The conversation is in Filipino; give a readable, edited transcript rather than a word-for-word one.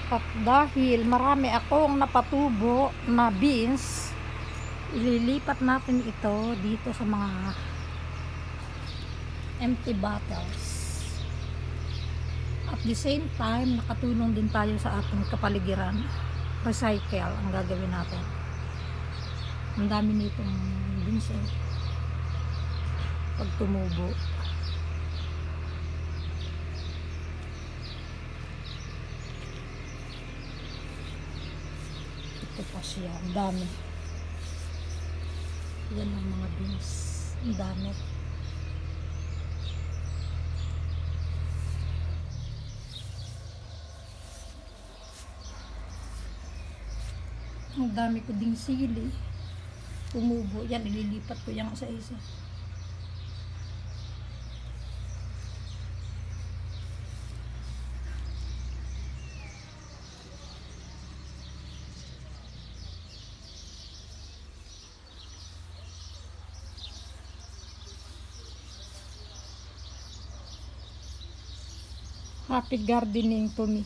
At dahil marami akong napatubo na beans, ililipat natin ito dito sa mga empty bottles. At the same time, nakatulong din tayo sa ating kapaligiran. Recycle ang gagawin natin. Ang dami nitong beans pag tumubo. Ito pa siya, ang dami. Yan ang mga beans, ang dami. Ang dami ko ding sili tumubo. Yan, ililipat ko yan isa-isa. Happy gardening to me.